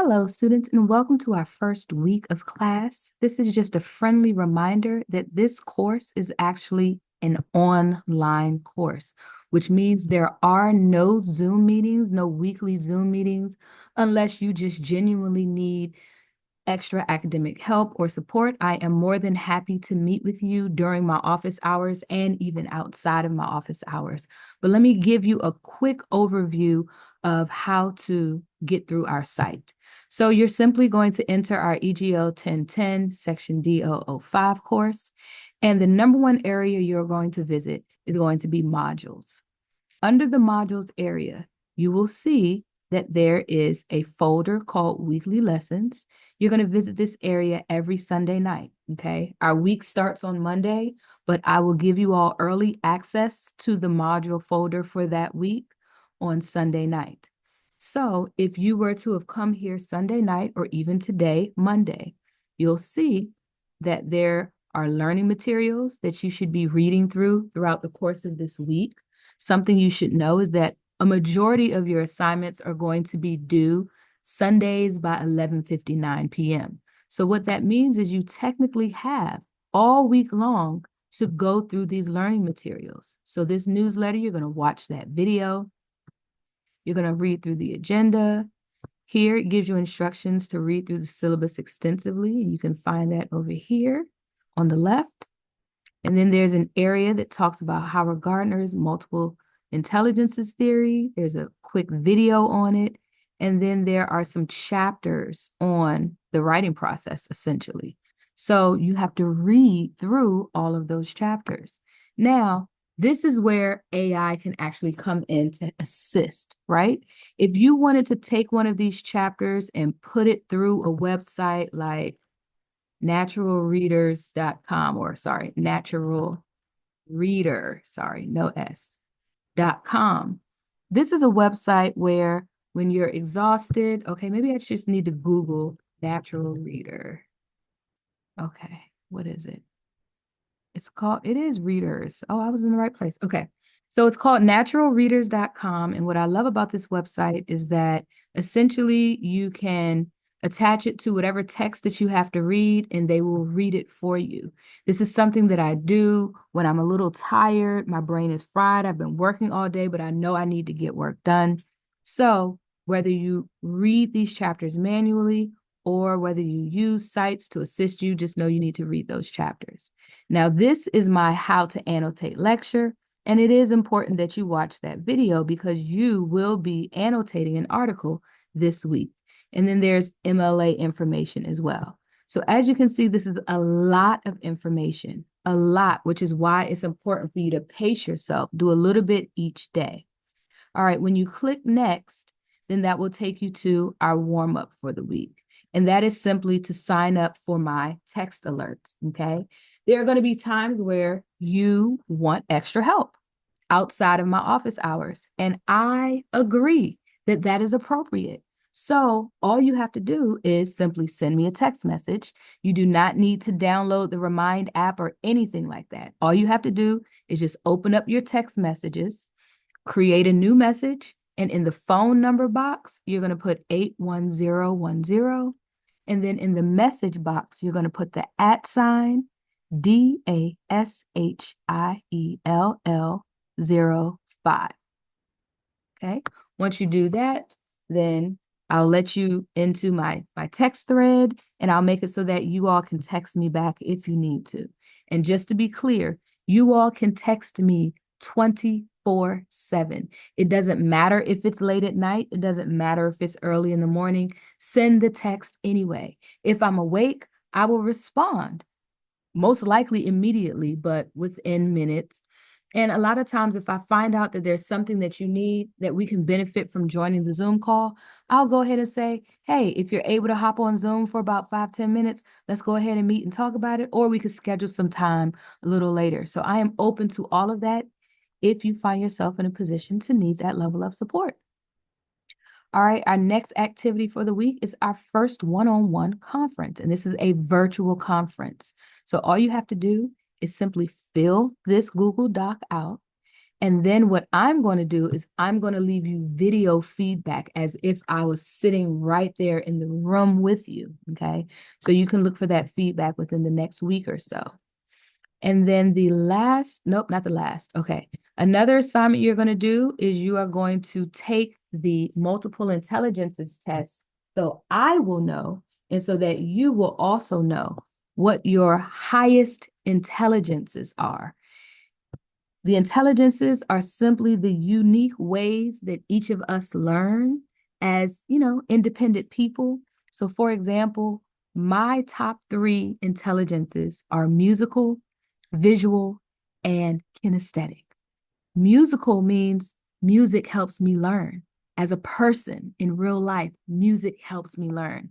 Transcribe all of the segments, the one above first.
Hello, students, and welcome to our first week of class. This is just a friendly reminder that this course is actually an online course, which means there are no Zoom meetings, no weekly Zoom meetings, unless you just genuinely need extra academic help or support. I am more than happy to meet with you during my office hours and even outside of my office hours. But let me give you a quick overview of how to get through our site. So you're simply going to enter our EGL 1010 section D005 course. And the number one area you're going to visit is going to be modules. Under the modules area, you will see that there is a folder called weekly lessons. You're going to visit this area every Sunday night. Okay. Our week starts on Monday, but I will give you all early access to the module folder for that week on Sunday night. So if you were to have come here Sunday night or even today, Monday, you'll see that there are learning materials that you should be reading throughout the course of this week. Something you should know is that a majority of your assignments are going to be due Sundays by 11:59 p.m. So what that means is you technically have all week long to go through these learning materials. So this newsletter, you're going to watch that video. You're going to read through the agenda. Here, it gives you instructions to read through the syllabus extensively, and you can find that over here on the left. And then there's an area that talks about Howard Gardner's multiple intelligences theory. There's a quick video on it. And then there are some chapters on the writing process, essentially. So you have to read through all of those chapters. Now, this is where AI can actually come in to assist, right? If you wanted to take one of these chapters and put it through a website like naturalreaders.com, or sorry, natural reader, sorry, no S.com. This is a website where when you're exhausted, okay, maybe I just need to Google natural reader. Okay, what is it? It is readers. Oh, I was in the right place. Okay. So it's called naturalreaders.com. And what I love about this website is that essentially you can attach it to whatever text that you have to read, and they will read it for you. This is something that I do when I'm a little tired. My brain is fried. I've been working all day, but I know I need to get work done. So whether you read these chapters manually or whether you use sites to assist you, just know you need to read those chapters. Now, this is my how to annotate lecture, and it is important that you watch that video because you will be annotating an article this week. And then there's MLA information as well. So as you can see, this is a lot of information, a lot, which is why it's important for you to pace yourself, do a little bit each day. All right, when you click next, then that will take you to our warm up for the week. And that is simply to sign up for my text alerts, okay? There are going to be times where you want extra help outside of my office hours. And I agree that that is appropriate. So all you have to do is simply send me a text message. You do not need to download the Remind app or anything like that. All you have to do is just open up your text messages, create a new message, and in the phone number box, you're going to put 81010. And then in the message box, you're going to put the @ DASHIELL05. Okay. Once you do that, then I'll let you into my text thread, and I'll make it so that you all can text me back if you need to. And just to be clear, you all can text me 24/7. It doesn't matter if it's late at night. It doesn't matter if it's early in the morning. Send the text anyway. If I'm awake, I will respond, most likely immediately, but within minutes. And a lot of times, if I find out that there's something that you need that we can benefit from joining the Zoom call, I'll go ahead and say, hey, if you're able to hop on Zoom for about 5-10 minutes, let's go ahead and meet and talk about it, or we could schedule some time a little later. So I am open to all of that if you find yourself in a position to need that level of support. All right, our next activity for the week is our first one-on-one conference, and this is a virtual conference. So all you have to do is simply fill this Google Doc out, And then what I'm going to do is I'm going to leave you video feedback as if I was sitting right there in the room with you. Okay. So you can look for that feedback within the next week or so. And then the last, nope, not the last. Okay. Another assignment you're going to do is you are going to take the multiple intelligences test. So I will know, and so that you will also know what your highest intelligences are. The intelligences are simply the unique ways that each of us learn as, independent people. So, for example, my top three intelligences are musical, visual, and kinesthetic. Musical means music helps me learn. As a person in real life, music helps me learn.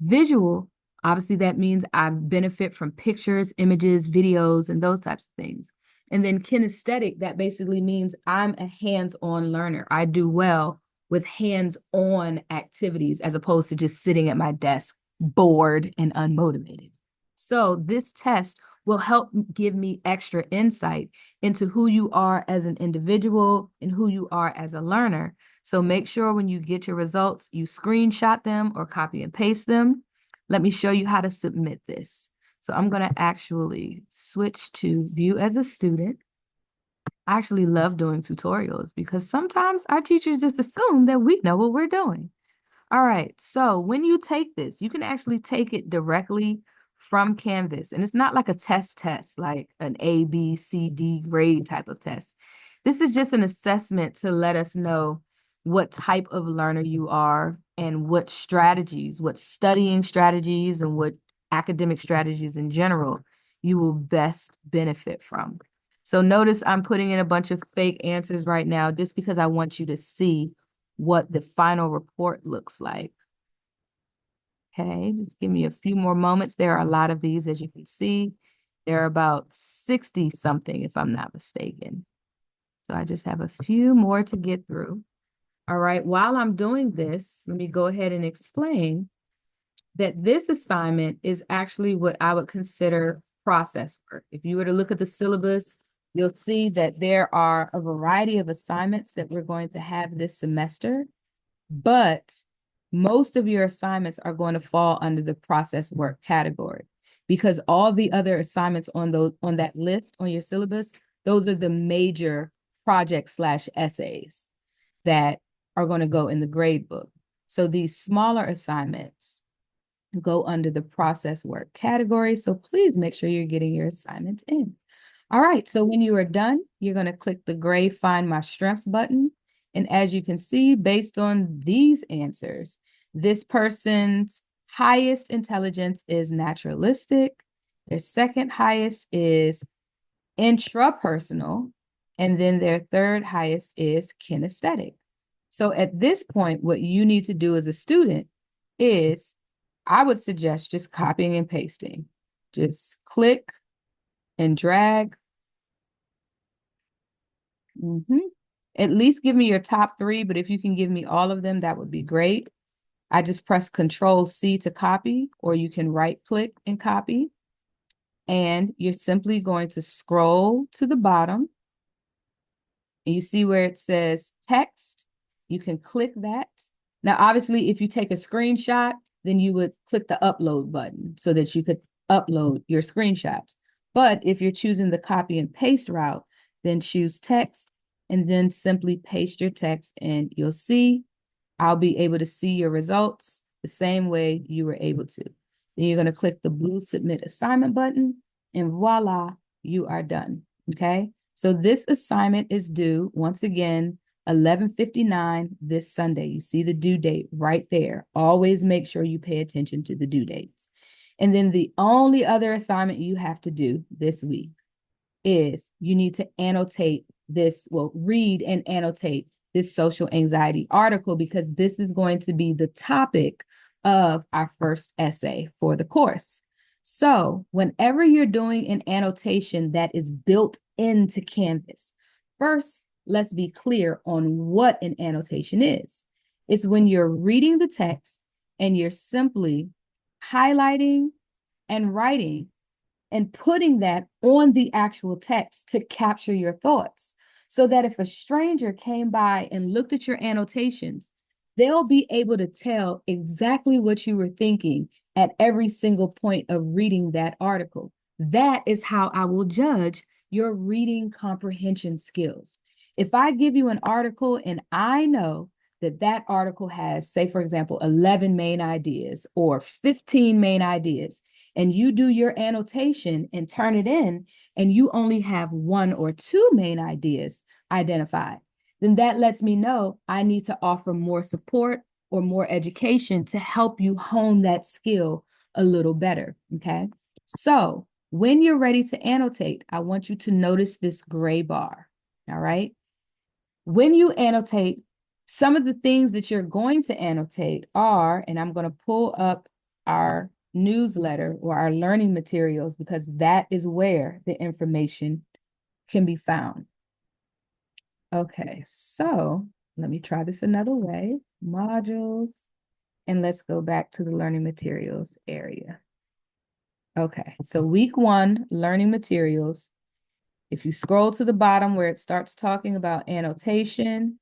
Visual, obviously, that means I benefit from pictures, images, videos, and those types of things. And then kinesthetic, that basically means I'm a hands-on learner. I do well with hands-on activities as opposed to just sitting at my desk bored and unmotivated. So this test will help give me extra insight into who you are as an individual and who you are as a learner. So make sure when you get your results, you screenshot them or copy and paste them. Let me show you how to submit this. So I'm going to actually switch to view as a student. I actually love doing tutorials because sometimes our teachers just assume that we know what we're doing. All right, so when you take this, you can actually take it directly from Canvas. And it's not like a test, like an A, B, C, D grade type of test. This is just an assessment to let us know what type of learner you are and what strategies, what studying strategies and what academic strategies in general you will best benefit from. So notice I'm putting in a bunch of fake answers right now just because I want you to see what the final report looks like. Okay, just give me a few more moments. There are a lot of these, as you can see. There are about 60 something, if I'm not mistaken. So I just have a few more to get through. All right, while I'm doing this, let me go ahead and explain that this assignment is actually what I would consider process work. If you were to look at the syllabus, you'll see that there are a variety of assignments that we're going to have this semester, but most of your assignments are going to fall under the process work category because all the other assignments on that list on your syllabus, those are the major project/essays that are going to go in the grade book. So these smaller assignments go under the process work category. So please make sure you're getting your assignments in. All right, so when you are done, you're going to click the gray Find My Strengths button. And as you can see, based on these answers, this person's highest intelligence is naturalistic. Their second highest is intrapersonal. And then their third highest is kinesthetic. So at this point, what you need to do as a student is, I would suggest just copying and pasting. Just click and drag. At least give me your top three, but if you can give me all of them, that would be great. I just press Control-C to copy, or you can right-click and copy. And you're simply going to scroll to the bottom. And you see where it says text. You can click that. Now, obviously, if you take a screenshot, then you would click the upload button so that you could upload your screenshots. But if you're choosing the copy and paste route, then choose text and then simply paste your text, and you'll see I'll be able to see your results the same way you were able to. Then you're going to click the blue Submit Assignment button, and voila, you are done. Okay, so this assignment is due, once again, 11:59 this Sunday. You see the due date right there. Always make sure you pay attention to the due dates. And then the only other assignment you have to do this week is you need to annotate this, well, read and annotate this social anxiety article, because this is going to be the topic of our first essay for the course. So whenever you're doing an annotation that is built into Canvas, first, let's be clear on what an annotation is. It's when you're reading the text and you're simply highlighting and writing and putting that on the actual text to capture your thoughts. so that if a stranger came by and looked at your annotations, they'll be able to tell exactly what you were thinking at every single point of reading that article. That is how I will judge your reading comprehension skills. If I give you an article and I know that that article has, say, for example, 11 main ideas or 15 main ideas, and you do your annotation and turn it in, and you only have one or two main ideas identified, then that lets me know I need to offer more support or more education to help you hone that skill a little better. Okay. So when you're ready to annotate, I want you to notice this gray bar. All right. When you annotate, some of the things that you're going to annotate are, and I'm going to pull up our newsletter or our learning materials because that is where the information can be found. Okay, so let me try this another way. Modules, and let's go back to the learning materials area. Okay, so week 1, learning materials. If you scroll to the bottom where it starts talking about annotation,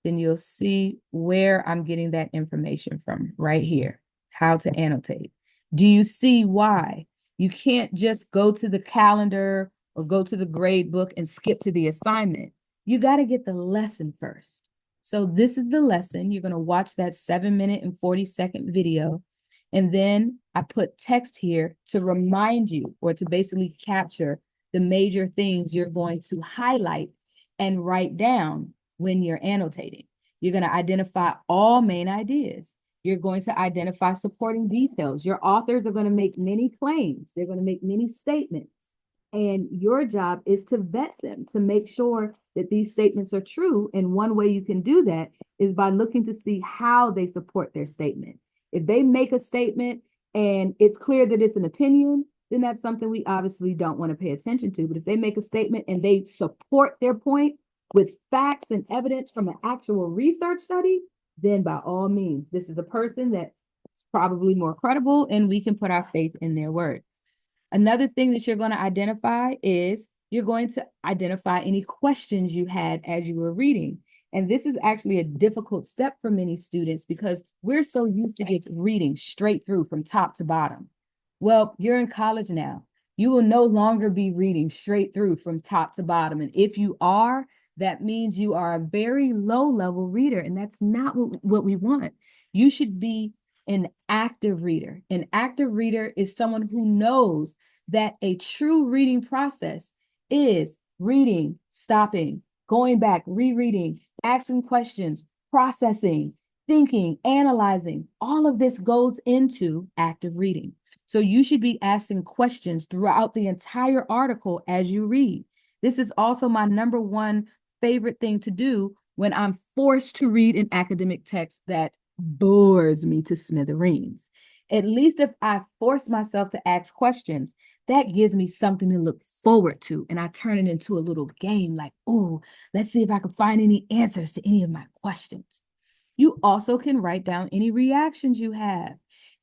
then you'll see where I'm getting that information from right here, how to annotate. Do you see why? You can't just go to the calendar or go to the grade book and skip to the assignment. You got to get the lesson first. So this is the lesson. You're going to watch that 7-minute and 40-second video. And then I put text here to remind you or to basically capture the major things you're going to highlight and write down when you're annotating. You're going to identify all main ideas. You're going to identify supporting details. Your authors are going to make many claims. They're going to make many statements. And your job is to vet them to make sure that these statements are true. And one way you can do that is by looking to see how they support their statement. If they make a statement and it's clear that it's an opinion, then that's something we obviously don't want to pay attention to. But if they make a statement and they support their point with facts and evidence from an actual research study, then by all means, this is a person that's probably more credible and we can put our faith in their word. Another thing that you're going to identify is you're going to identify any questions you had as you were reading. And this is actually a difficult step for many students because we're so used to just reading straight through from top to bottom. Well, you're in college now. You will no longer be reading straight through from top to bottom. And if you are, that means you are a very low level reader. And that's not what we want. You should be an active reader. An active reader is someone who knows that a true reading process is reading, stopping, going back, rereading, asking questions, processing, thinking, analyzing. All of this goes into active reading. So you should be asking questions throughout the entire article as you read. This is also my number one favorite thing to do when I'm forced to read an academic text that bores me to smithereens. At least if I force myself to ask questions, that gives me something to look forward to. And I turn it into a little game like, oh, let's see if I can find any answers to any of my questions. You also can write down any reactions you have.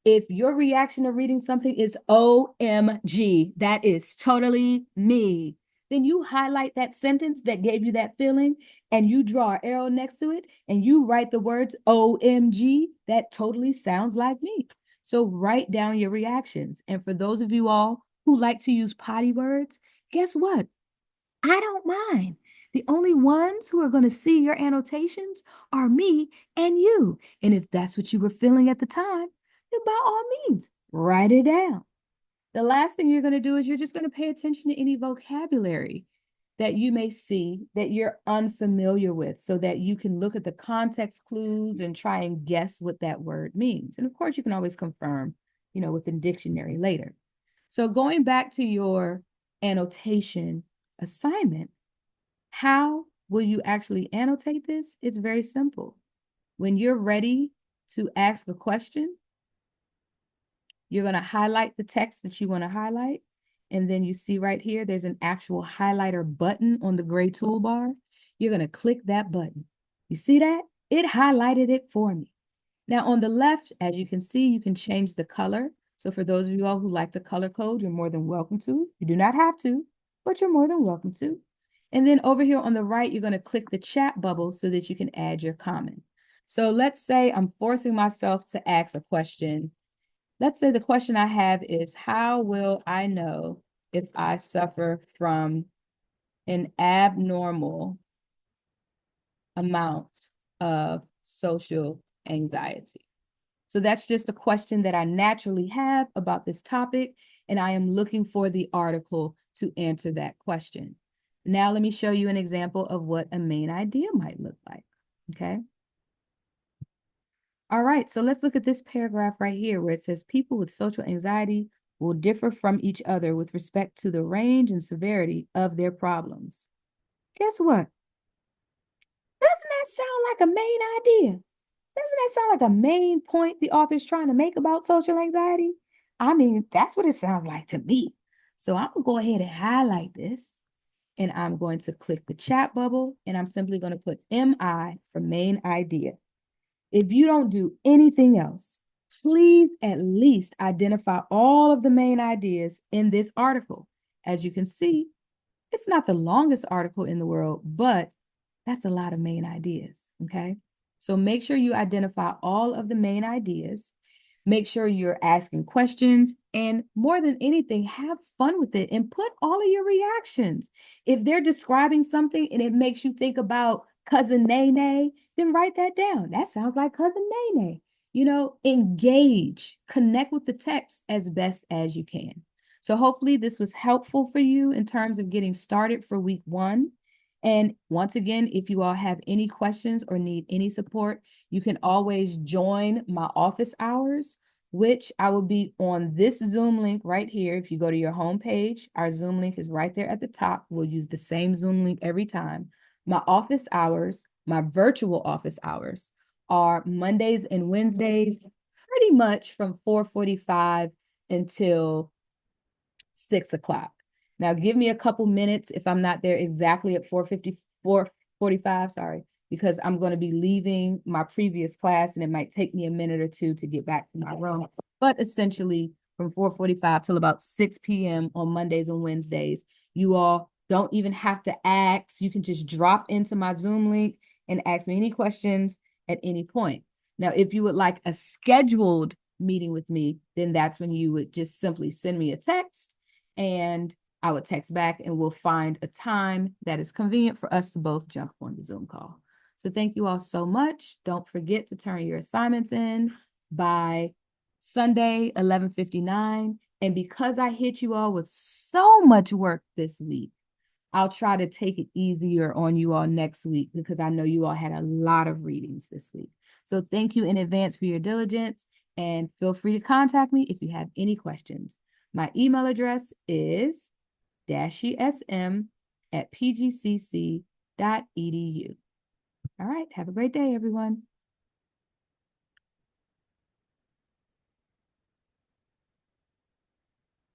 If your reaction to reading something is OMG, that is totally me, then you highlight that sentence that gave you that feeling and you draw an arrow next to it and you write the words OMG, that totally sounds like me. So write down your reactions. And for those of you all who like to use potty words, guess what? I don't mind. The only ones who are going to see your annotations are me and you. And if that's what you were feeling at the time, then by all means, write it down. The last thing you're going to do is you're just going to pay attention to any vocabulary that you may see that you're unfamiliar with so that you can look at the context clues and try and guess what that word means. And of course, you can always confirm, with the dictionary later. So going back to your annotation assignment, how will you actually annotate this? It's very simple. When you're ready to ask a question, you're going to highlight the text that you want to highlight. And then you see right here, there's an actual highlighter button on the gray toolbar. You're going to click that button. You see that? It highlighted it for me. Now on the left, as you can see, you can change the color. So for those of you all who like to color code, you're more than welcome to. You do not have to, but you're more than welcome to. And then over here on the right, you're going to click the chat bubble so that you can add your comment. So let's say I'm forcing myself to ask a question. Let's say the question I have is, how will I know if I suffer from an abnormal amount of social anxiety? So that's just a question that I naturally have about this topic, and I am looking for the article to answer that question. Now, let me show you an example of what a main idea might look like, okay? All right, so let's look at this paragraph right here where it says people with social anxiety will differ from each other with respect to the range and severity of their problems. Guess what? Doesn't that sound like a main idea? Doesn't that sound like a main point the author's trying to make about social anxiety? I mean, that's what it sounds like to me. So I'm going to go ahead and highlight this, and I'm going to click the chat bubble, and I'm simply going to put MI for main idea. If you don't do anything else, please at least identify all of the main ideas in this article. As you can see, it's not the longest article in the world, but that's a lot of main ideas, okay? So make sure you identify all of the main ideas. Make sure you're asking questions, and more than anything, have fun with it and put all of your reactions. If they're describing something and it makes you think about cousin Nene, then write that down. That sounds like cousin Nene. You know, engage, connect with the text as best as you can. So hopefully this was helpful for you in terms of getting started for week 1. And once again, if you all have any questions or need any support, you can always join my office hours, which I will be on this Zoom link right here. If you go to your home page, our Zoom link is right there at the top. We'll use the same Zoom link every time. My office hours, my virtual office hours, are Mondays and Wednesdays, pretty much from 4:45 until 6 o'clock. Now, give me a couple minutes if I'm not there exactly at 4:45, sorry, because I'm going to be leaving my previous class and it might take me a minute or two to get back to my room. But essentially, from 4:45 till about 6 p.m. on Mondays and Wednesdays, you all don't even have to ask. You can just drop into my Zoom link and ask me any questions at any point. Now, if you would like a scheduled meeting with me, then that's when you would just simply send me a text and I would text back and we'll find a time that is convenient for us to both jump on the Zoom call. So thank you all so much. Don't forget to turn your assignments in by Sunday, 11:59. And because I hit you all with so much work this week, I'll try to take it easier on you all next week because I know you all had a lot of readings this week. So thank you in advance for your diligence, and feel free to contact me if you have any questions. My email address is dashiesm@pgcc.edu. All right, have a great day, everyone.